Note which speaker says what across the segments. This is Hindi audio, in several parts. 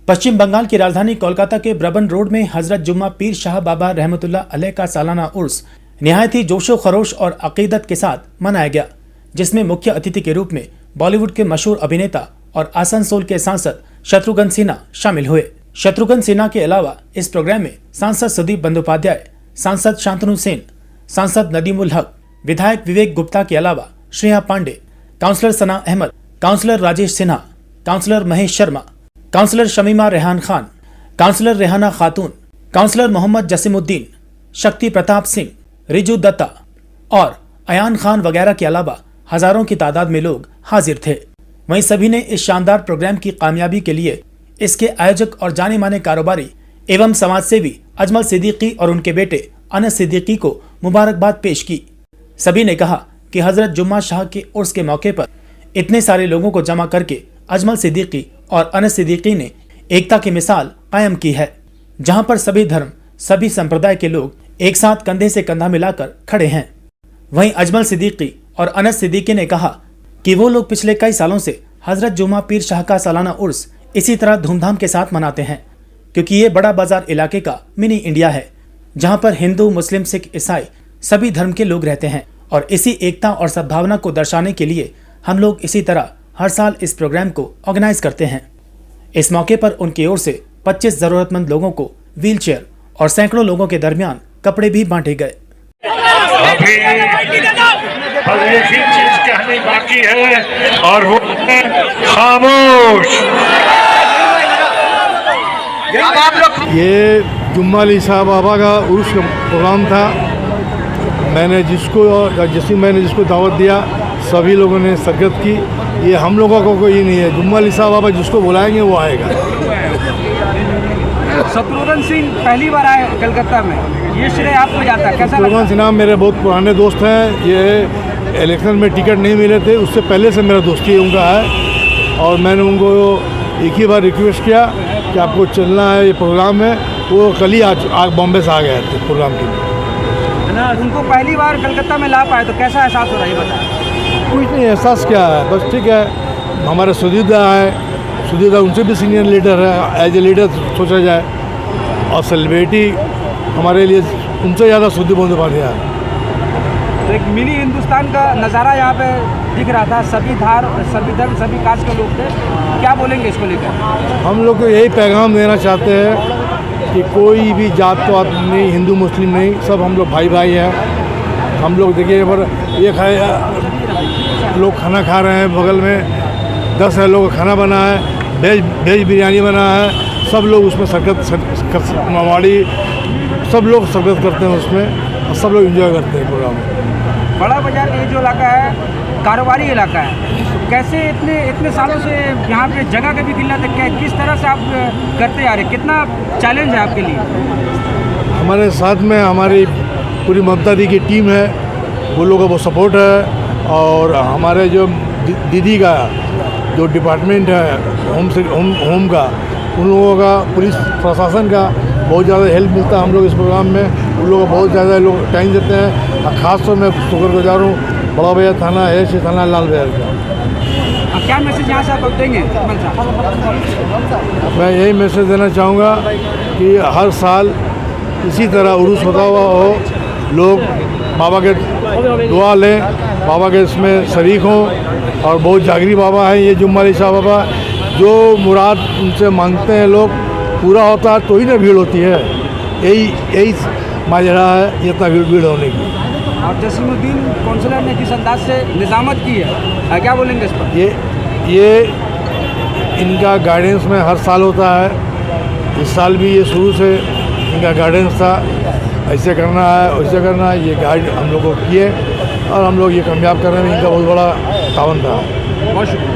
Speaker 1: पश्चिम बंगाल की राजधानी कोलकाता के ब्रबन रोड में हजरत जुम्मा पीर शाह बाबा रहमतुल्लाह अलैह का सालाना उर्स निहायत ही जोशो खरोश और अकीदत के साथ मनाया गया, जिसमें मुख्य अतिथि के रूप में बॉलीवुड के मशहूर अभिनेता और आसनसोल के सांसद शत्रुघ्न सिन्हा शामिल हुए। शत्रुघ्न सिन्हा के अलावा इस प्रोग्राम में सांसद सुदीप बंदोपाध्याय, सांसद शांतनु सेन, सांसद नदीमुल हक, विधायक विवेक गुप्ता के अलावा Shreya Pandey, councillor Sana Ahmad, councillor Rajesh Sinha, councillor Mahesh Sharma, councillor Shamima Rehan Khan, councillor Rehana Khatoon, councillor Mohammad Jasimuddin, शक्ति प्रताप सिंह, रिजू दत्ता और अयान खान वगैरह के अलावा हजारों की तादाद में लोग हाजिर थे। वहीं सभी ने इस शानदार प्रोग्राम की कामयाबी के लिए इसके आयोजक और जाने माने कारोबारी एवं समाजसेवी अजमल सिद्दीकी और उनके बेटे अनस सिद्दीकी को मुबारकबाद पेश की। सभी ने कहा कि हजरत जुम्मा शाह के उर्स के मौके पर इतने सारे लोगों को जमा करके अजमल सिद्दीकी और अनस सिद्दीकी ने एकता की मिसाल कायम की है, जहां पर सभी धर्म, सभी संप्रदाय के लोग एक साथ कंधे से कंधा मिलाकर खड़े हैं। वहीं अजमल सिद्दीकी और अनस सिद्दीकी ने कहा कि वो लोग पिछले कई सालों से हजरत जुम्मा पीर शाह का सालाना उर्स इसी तरह धूमधाम के साथ मनाते हैं, क्योंकि ये बड़ा बाजार इलाके का मिनी इंडिया है, जहां पर हिंदू, मुस्लिम, सिख, ईसाई सभी धर्म के लोग रहते हैं। और इसी एकता और सद्भावना को दर्शाने के लिए हम लोग इसी तरह हर साल इस प्रोग्राम को ऑर्गेनाइज करते हैं। इस मौके पर उनकी ओर से 25 जरूरतमंद लोगों को व्हील चेयर और सैकड़ों लोगों के दरमियान कपड़े भी बांटे गए।
Speaker 2: अभी एक ही चीज कहनी बाकी है और वो खामोश।
Speaker 3: ये जुम्मा अली शाह बाबा का उर्स का प्रोग्राम था। मैंने जिसको दावत दिया सभी लोगों ने शिरकत की। ये हम लोगों को कोई नहीं है, जुम्मा अली शाह बाबा जिसको बुलाएंगे वो आएगा।
Speaker 4: शत्रुघ्न सिंह पहली बार आए कलकत्ता में, ये श्रेय आपको जाता है, कैसा?
Speaker 3: शत्रुघ्न सिन्हा मेरे बहुत पुराने दोस्त हैं। ये इलेक्शन में टिकट नहीं मिले थे, उससे पहले से मेरा दोस्ती उनका है और मैंने उनको एक ही बार रिक्वेस्ट किया कि आपको चलना है ये प्रोग्राम में। वो कल ही आज बॉम्बे से आ गए थे प्रोग्राम के लिए।
Speaker 4: उनको पहली बार कलकत्ता में ला पाए तो कैसा एहसास हो रहा है ये बताएं?
Speaker 3: कुछ नहीं, एहसास क्या है, बस ठीक है। हमारे सुदीदा है, सुदीदा उनसे भी सीनियर लीडर है, एज ए लीडर सोचा जाए। और सेलिब्रिटी हमारे लिए उनसे ज़्यादा सुदीप बंदोपाध्याय है।
Speaker 4: तो एक मिनी हिंदुस्तान का नज़ारा यहाँ पे दिख रहा था, सभी धर्म सभी कास्ट के लोग थे। क्या बोलेंगे इसको लेकर? हम
Speaker 3: लोग को यही पैगाम देना चाहते हैं कि कोई भी जात पात नहीं, हिंदू मुस्लिम नहीं, सब हम लोग भाई भाई हैं। हम लोग देखिए पर ये लोग खाना खा रहे हैं, बगल में 10 लोग खाना बना है, वेज बिरयानी बना है, सब लोग उसमें शिरकत मावाड़ी सब लोग शिरकत करते हैं उसमें और सब लोग एंजॉय करते हैं प्रोग्राम में।
Speaker 4: बड़ा बाजार ये जो इलाका है कारोबारी इलाका है, तो कैसे इतने सालों से यहाँ पे जगह की भी किल्लत है, किस तरह से आप करते आ रहे, कितना चैलेंज है आपके लिए?
Speaker 3: हमारे साथ में हमारी पूरी ममता दी की टीम है, वो लोगों का वो सपोर्ट है। और हमारे जो दीदी का जो डिपार्टमेंट है होम का, उन लोगों का, पुलिस प्रशासन का बहुत ज़्यादा हेल्प मिलता है हम लोग इस प्रोग्राम में। उन लोगों को बहुत ज़्यादा लोग टाइम देते हैं और ख़ास तौर मैं शुक्रगुजार हूँ बड़ा भैया थाना है, थाना लाल भैया का।
Speaker 4: क्या मैसेज यहाँ से आप देंगे?
Speaker 3: मैं यही मैसेज देना चाहूँगा कि हर साल इसी तरह उर्स होता हुआ हो, लोग बाबा के दुआ लें, बाबा के इसमें शरीक हों। और बहुत जागरी बाबा हैं ये जुम्मा अली शाह बाबा, जो मुराद उनसे मांगते हैं लोग पूरा होता है तो ही ना भीड़ होती है। यही माजरा है ये इतना भीड़ होने की।
Speaker 4: और जसीमुद्दीन काउंसलर ने जिस अंदाज से निजामत की है, क्या बोलेंगे इस पर?
Speaker 3: ये इनका गाइडेंस में हर साल होता है। इस साल भी ये शुरू से इनका गाइडेंस था, ऐसे करना है वैसे करना है, ये गाइड हम लोग को किए और हम लोग ये कामयाब करने में इनका बहुत बड़ा तावन था।
Speaker 4: बहुत शुक्रिया।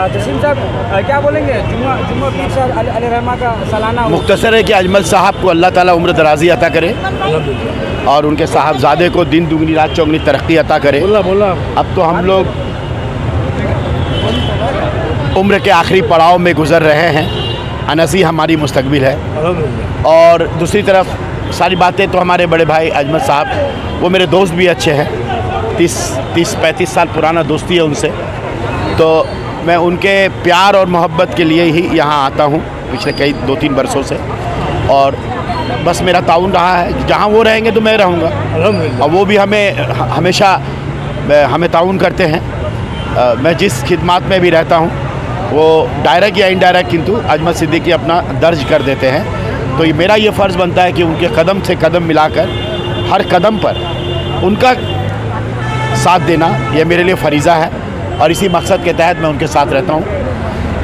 Speaker 4: जसीम साहब क्या बोलेंगे जुम्मा पीर शाह अलैहि रहमा का सालाना?
Speaker 5: मुख्तसर है कि अजमल साहब को अल्लाह ताला उम्र दराजी अता करे और उनके साहबजादे को दिन दुगनी रात चौगनी तरक्की अता करे।
Speaker 3: बोला
Speaker 5: अब तो हम लोग उम्र के आखिरी पड़ाव में गुजर रहे हैं, अनसी हमारी मुस्तकबिल है। और दूसरी तरफ सारी बातें तो हमारे बड़े भाई अजमल साहब, वो मेरे दोस्त भी अच्छे हैं, 30-35 साल पुराना दोस्ती है उनसे। तो मैं उनके प्यार और मोहब्बत के लिए ही यहाँ आता हूँ पिछले कई 2-3 वर्षों से, और बस मेरा ताउन रहा है। जहाँ वो रहेंगे तो मैं रहूँगा, और वो भी हमेशा हमें ताउन करते हैं। मैं जिस खिदमत में भी रहता हूँ वो डायरेक्ट या इनडायरेक्ट किंतु अजमल सिद्दीकी अपना दर्ज कर देते हैं। तो ये मेरा ये फ़र्ज़ बनता है कि उनके कदम से कदम मिलाकर हर कदम पर उनका साथ देना ये मेरे लिए फ़रीज़ा है, और इसी मकसद के तहत मैं उनके साथ रहता हूँ।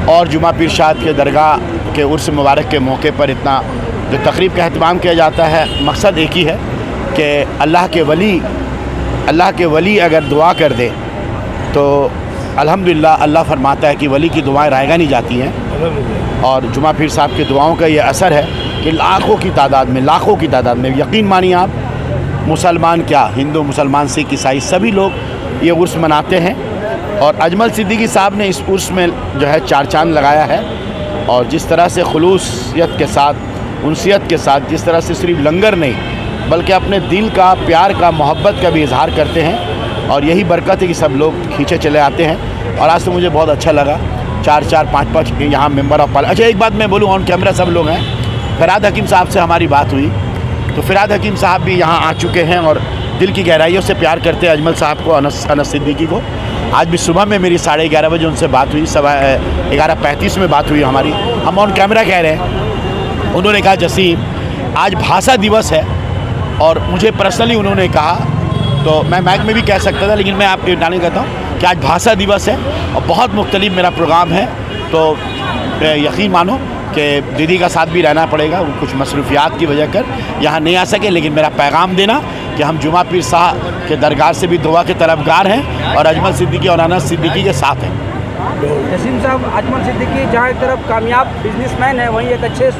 Speaker 5: और जुमा पीर शाद के दरगाह के उर्स मुबारक के मौके पर इतना जो तकरीब का अहतमाम किया जाता है, मकसद एक ही है कि अल्लाह के वली अगर दुआ कर दे तो अल्हम्दुलिल्लाह अल्लाह फरमाता है कि वली की दुआएं रायगा नहीं जाती हैं। और जुमा पीर साहब की दुआओं का ये असर है कि लाखों की तादाद में, यकीन मानिए आप, मुसलमान क्या, हिंदू मुसलमान सिख ईसाई सभी लोग ये उर्स मनाते हैं। और अजमल सिद्दीकी साहब ने इस उर्स में जो है 4 चांद लगाया है, और जिस तरह से खुलूसियत के साथ, उनसियत के साथ, जिस तरह से सिर्फ लंगर नहीं बल्कि अपने दिल का, प्यार का, मोहब्बत का भी इजहार करते हैं, और यही बरकत है कि सब लोग खींचे चले आते हैं। और आज तो मुझे बहुत अच्छा लगा, 4-4, 5-5 यहाँ मेंबर ऑफ पार्लियामेंट। अच्छा, एक बात मैं बोलूँ, ऑन कैमरा सब लोग हैं, फ़िराद हकीम साहब से हमारी बात हुई तो फ़िराद हकीम साहब भी यहाँ आ चुके हैं और दिल की गहराइयों से प्यार करते हैं अजमल साहब को, अनस सिद्दीकी को। आज भी सुबह में मेरी 11:30 बजे उनसे बात हुई, 11:35 में बात हुई हमारी। हम ऑन कैमरा कह रहे हैं, उन्होंने कहा जसीम आज भाषा दिवस है, और मुझे पर्सनली उन्होंने कहा, तो मैं माइक में भी कह सकता था लेकिन मैं आपके डालने कहता हूँ कि आज भाषा दिवस है और बहुत मुख्तलिफ मेरा प्रोग्राम है। तो यकीन मानो कि दीदी का साथ भी रहना पड़ेगा, वो कुछ मसरूफियात की वजह कर यहाँ नहीं आ सके, लेकिन मेरा पैगाम देना कि हम जुमा पीर साहब के दरगाह से भी दुआ के तरफगार हैं और अजमल सिद्दीकी और अनस सिद्दीकी के साथ हैं।
Speaker 4: जसीम साहब, अजमल सिद्दीकी जहाँ एक तरफ कामयाब बिजनेसमैन है, वहीं एक अच्छे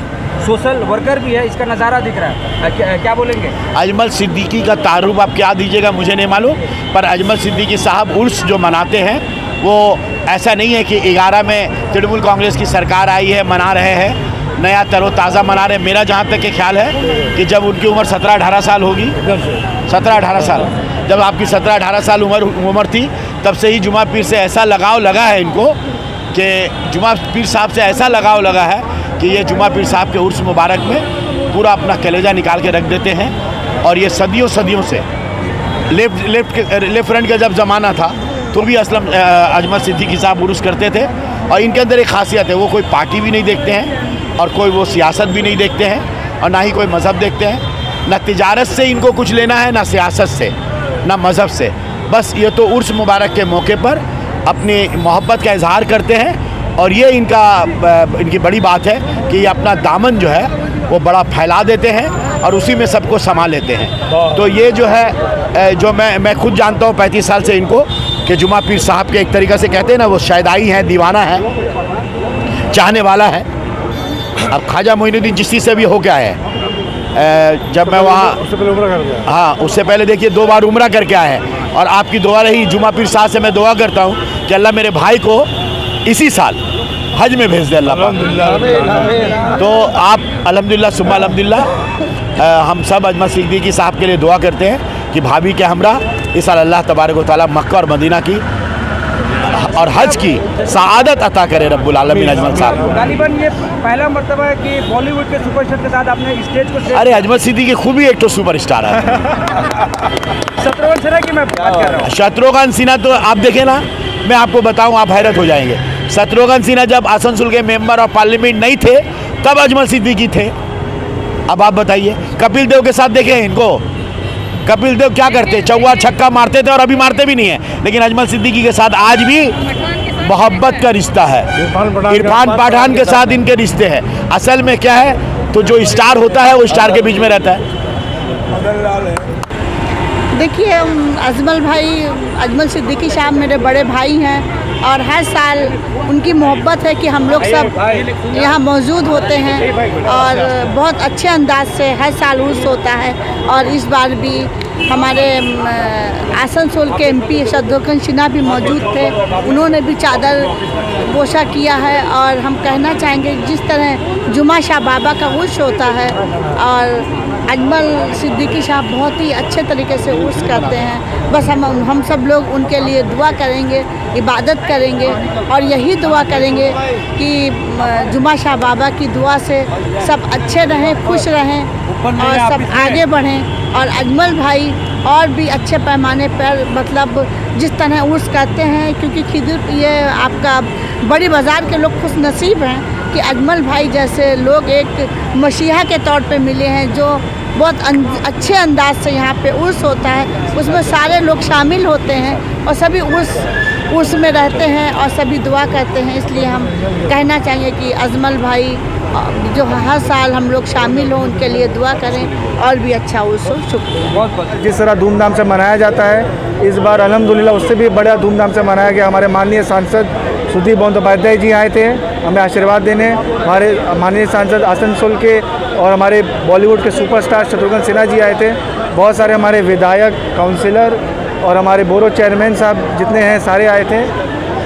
Speaker 4: सोशल वर्कर भी है, इसका नज़ारा दिख रहा है, क्या बोलेंगे?
Speaker 5: अजमल सिद्दीकी का तारुफ आप क्या दीजिएगा मुझे नहीं मालूम, पर अजमल सिद्दीकी साहब उर्स जो मनाते हैं वो ऐसा नहीं है कि 11 में तृणमूल कांग्रेस की सरकार आई है मना रहे हैं, नया तरोताज़ा मना रहे हैं। मेरा जहाँ तक के ख्याल है कि जब उनकी उम्र 17-18 साल होगी, 17-18 साल, जब आपकी 17-18 साल उम्र थी, तब से ही जुमा पीर से ऐसा लगाव लगा है इनको कि जुमा पीर साहब से ऐसा लगाव लगा है कि ये जुमा पीर साहब के उर्स मुबारक में पूरा अपना कलेजा निकाल के रख देते हैं। और ये सदियों से लेफ्ट फ्रंट का जब ज़माना था तो भी अजमल सिद्दीकी साहब उर्स करते थे। और इनके अंदर एक खासियत है, वो कोई पार्टी भी नहीं देखते हैं और कोई वो सियासत भी नहीं देखते हैं और ना ही कोई मज़हब देखते हैं। ना तिजारत से इनको कुछ लेना है, ना सियासत से, ना मज़हब से। बस ये तो उर्स मुबारक के मौके पर अपनी मोहब्बत का इजहार करते हैं। और ये इनकी बड़ी बात है कि ये अपना दामन जो है वो बड़ा फैला देते हैं और उसी में सबको समा लेते हैं। तो ये जो है, जो मैं खुद जानता हूँ 35 साल से इनको, कि जुमा पीर साहब के एक तरीक़े से कहते हैं ना, वो शायदाई हैं, दीवाना है, चाहने वाला है। अब ख्वाजा मोइनुद्दीन चिश्ती से भी हो क्या है, जब मैं वहाँ
Speaker 3: उससे पहले उम्रा कर गया,
Speaker 5: हाँ उससे पहले देखिए 2 बार उम्रा करके आए हैं। और आपकी दुआ रही, जुमा पीर साहब से मैं दुआ करता हूँ कि अल्लाह मेरे भाई को इसी साल हज में भेज दे अल्लाह पाक। तो आप अल्हम्दुलिल्लाह सुम्मा अल्हम्दुलिल्लाह, हम सब अजमल सिद्दीकी साहब के लिए दुआ करते हैं कि भाभी के हमरा इस साल अल्लाह तबारक व तआला मक्का और मदीना की और हज की सआदत अता करे रब्बुल आलमीन अजमल साहब।
Speaker 4: गालिबन ये पहला मर्तबा है कि बॉलीवुड के सुपरस्टार के साथ आपने स्टेज को
Speaker 5: अरे अजमल सिद्दीकी खूब ही एक तो सुपरस्टार है।
Speaker 4: शत्रुघ्न सिन्हा की मैं बात कर रहा हूँ।
Speaker 5: शत्रुघ्न सिन्हा तो आप देखें ना, मैं आपको बताऊँ आप हैरत हो जाएंगे। शत्रुघ्न सिन्हा जब आसनसोल के मेंबर ऑफ पार्लियामेंट नहीं थे तब अजमल सिद्दीकी थे। अब आप बताइए, कपिल देव के साथ देखें इनको, कपिल देव क्या करते, चौका छक्का मारते थे और अभी मारते भी नहीं है, लेकिन अजमल सिद्दीकी के साथ आज भी मोहब्बत का रिश्ता है। इरफान पठान के साथ इनके रिश्ते हैं। असल में क्या है, तो जो स्टार होता है वो स्टार के बीच में रहता है।
Speaker 6: देखिए, अजमल सिद्दीकी साहब मेरे बड़े भाई हैं और हर साल उनकी मोहब्बत है कि हम लोग सब यहाँ मौजूद होते हैं और बहुत अच्छे अंदाज से हर साल उर्स होता है। और इस बार भी हमारे आसनसोल के MP शत्रुघ्न सिन्हा भी मौजूद थे, उन्होंने भी चादर, वो वेशभूषा किया है। और हम कहना चाहेंगे जिस तरह जुमा शाह बाबा का उर्स होता है और अजमल सिद्दीकी साहब बहुत ही अच्छे तरीके से उर्स करते हैं। बस हम सब लोग उनके लिए दुआ करेंगे, इबादत करेंगे और यही दुआ करेंगे कि जुमा शाह बाबा की दुआ से सब अच्छे रहें, खुश रहें और सब आगे बढ़ें। और अजमल भाई और भी अच्छे पैमाने पर मतलब जिस तरह उर्स करते हैं, क्योंकि खिदुर ये आपका बड़ी बाज़ार के लोग खुश नसीब हैं कि अजमल भाई जैसे लोग एक मसीहा के तौर पे मिले हैं जो बहुत अच्छे अंदाज से यहाँ पे उर्स होता है, उसमें सारे लोग शामिल होते हैं और सभी उर्स में रहते हैं और सभी दुआ करते हैं। इसलिए हम कहना चाहेंगे कि अजमल भाई जो हर साल हम लोग शामिल हों उनके लिए दुआ करें और भी अच्छा उर्स हो। शुक्रिया।
Speaker 4: बहुत बहुत
Speaker 3: जिस तरह धूमधाम से मनाया जाता है इस बार अल्हम्दुलिल्लाह उससे भी बड़ा धूमधाम से मनाया गया। हमारे माननीय सांसद सुदीप बंदोपाध्याय जी आए थे हमें आशीर्वाद देने। हमारे माननीय सांसद आसनसोल के और हमारे बॉलीवुड के सुपरस्टार शत्रुघ्न सिन्हा जी आए थे। बहुत सारे हमारे विधायक, काउंसिलर और हमारे बोरो चेयरमैन साहब जितने हैं सारे आए थे।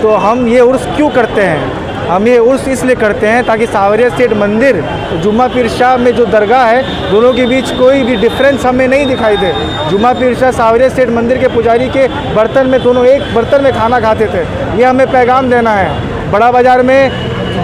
Speaker 3: तो हम ये उर्स क्यों करते हैं? हम ये उर्स इसलिए करते हैं ताकि सावरिया स्टेट मंदिर जुम्मा पीर शाह में जो दरगाह है दोनों के बीच कोई भी डिफरेंस हमें नहीं दिखाई दे। जुम्मा पीर शाह सावरिया स्टेट मंदिर के पुजारी के बर्तन में दोनों एक बर्तन में खाना खाते थे। ये हमें पैगाम देना है। बड़ा बाज़ार में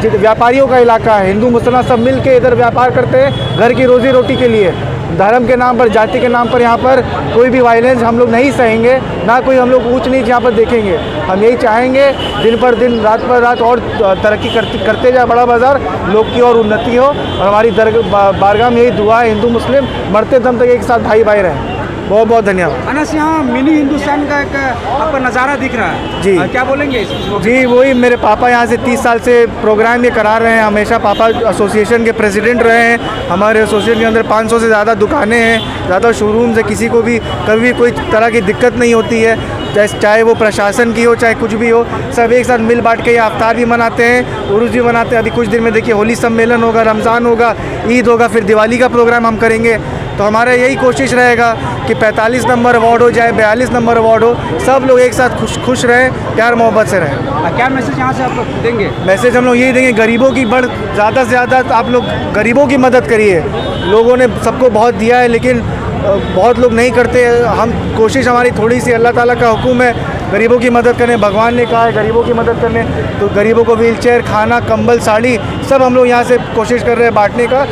Speaker 3: व्यापारियों का इलाका है, हिंदू मुसलमान सब मिल के इधर व्यापार करते हैं घर की रोज़ी रोटी के लिए। धर्म के नाम पर, जाति के नाम पर यहाँ पर कोई भी वायलेंस हम लोग नहीं सहेंगे, ना कोई हम लोग ऊंच नीच यहाँ पर देखेंगे। हम यही चाहेंगे दिन पर दिन, रात पर रात और तरक्की करते जाए बड़ा बाज़ार, लोग की और उन्नति हो। और हमारी बारगाह में यही दुआ है हिंदू मुस्लिम मरते दम तक एक साथ भाई भाई रहें। बहुत बहुत धन्यवाद।
Speaker 4: अनस, यहाँ मिनी हिंदुस्तान का एक आपका नज़ारा दिख रहा है
Speaker 3: जी।
Speaker 4: क्या बोलेंगे?
Speaker 3: जी वही मेरे पापा यहाँ से 30 साल से प्रोग्राम ये करा रहे हैं। हमेशा पापा एसोसिएशन के प्रेसिडेंट रहे हैं। हमारे एसोसिएशन के अंदर 500 से ज़्यादा दुकानें हैं, ज़्यादा शोरूम्स है। किसी को भी कभी भी कोई तरह की दिक्कत नहीं होती है, चाहे वो प्रशासन की हो चाहे कुछ भी हो। सब एक साथ मिल बांट के ये अफ्तार भी मनाते हैं, उर्स भी मनाते हैं। अभी कुछ दिन में देखिए होली सम्मेलन होगा, रमज़ान होगा, ईद होगा, फिर दिवाली का प्रोग्राम हम करेंगे। तो हमारा यही कोशिश रहेगा कि 45 नंबर अवार्ड हो चाहे 42 नंबर अवार्ड हो, सब लोग एक साथ खुश रहें, प्यार मोहब्बत से रहें।
Speaker 4: क्या मैसेज यहाँ से आप लोग देंगे?
Speaker 3: मैसेज हम लोग यही देंगे, गरीबों की ज़्यादा से ज़्यादा आप लोग गरीबों की मदद करिए। लोगों ने सबको बहुत दिया है लेकिन बहुत लोग नहीं करते। हम कोशिश हमारी थोड़ी सी, अल्लाह ताला का हुक्म है गरीबों की मदद करने। भगवान ने कहा है गरीबों की मदद करने, तो गरीबों को व्हीलचेयर, खाना, कंबल, साड़ी सब हम लोग यहाँ से कोशिश कर रहे हैं बांटने का।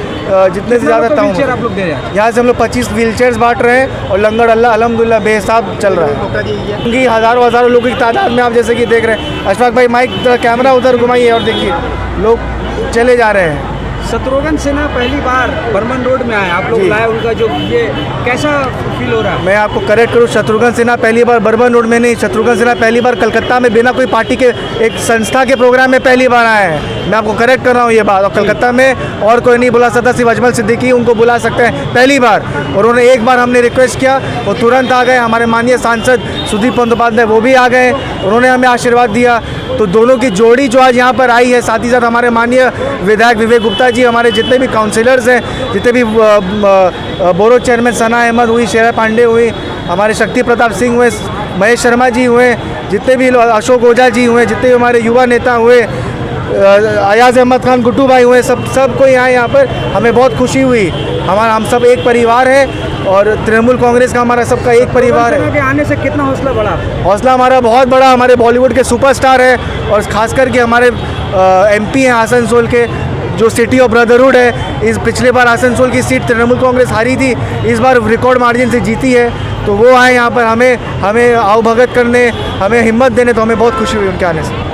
Speaker 3: जितने से ज़्यादा
Speaker 4: व्हीलचेयर आप लोग दे रहे हैं?
Speaker 3: यहाँ से हम लोग 25 व्हीलचेयर्स बांट रहे हैं और लंगर अल्लाह अल्हम्दुलिल्लाह बेहिसाब चल रहा है। क्योंकि हज़ारों लोगों की तादाद में आप जैसे कि देख रहे हैं। अशफाक भाई माइक कैमरा उधर घुमाइए और देखिए लोग चले जा रहे हैं।
Speaker 4: शत्रुघ्न सिन्हा पहली बार बर्मन रोड में आए, आप लोग लाए, उनका जो ये कैसा फील हो रहा है?
Speaker 3: मैं आपको करेक्ट करूँ, शत्रुघ्न सिन्हा पहली बार बर्मन रोड में नहीं, शत्रुघ्न सिन्हा पहली बार कलकत्ता में बिना कोई पार्टी के एक संस्था के प्रोग्राम में पहली बार आए हैं। मैं आपको करेक्ट कर रहा हूँ ये बात। और कलकत्ता में और कोई नहीं बुला सकता, सिर्फ अजमल सिद्दीकी उनको बुला सकते हैं पहली बार। और उन्होंने एक बार हमने रिक्वेस्ट किया वो तुरंत आ गए। हमारे माननीय सांसद सुदीप बंदोपाध्याय वो भी आ गए, उन्होंने हमें आशीर्वाद दिया। तो दोनों की जोड़ी जो आज यहाँ पर आई है, साथ ही साथ हमारे माननीय विधायक विवेक गुप्ता जी, हमारे जितने भी काउंसिलर्स हैं, जितने भी बोरो चेयरमैन सना अहमद हुई, शेरा पांडे हुई, हमारे शक्ति प्रताप सिंह हुए, महेश शर्मा जी हुए, जितने भी अशोक ओझा जी हुए, जितने भी हमारे युवा नेता हुए, अयाज अहमद खान गुड्डू भाई हुए, सब कोई यहाँ पर हमें बहुत खुशी हुई। हम सब एक परिवार है और तृणमूल कांग्रेस का हमारा सबका एक परिवार है।
Speaker 4: आने से कितना हौसला बढ़ा?
Speaker 3: हौसला हमारा बहुत बड़ा। हमारे बॉलीवुड के सुपरस्टार है और खास करके हमारे एमपी हैं आसनसोल के, जो सिटी ऑफ ब्रदरहुड है। इस पिछले बार आसनसोल की सीट तृणमूल कांग्रेस हारी थी, इस बार रिकॉर्ड मार्जिन से जीती है। तो वो आए यहाँ पर हमें आवभगत करने, हमें हिम्मत देने, तो हमें बहुत खुशी हुई उनके आने से।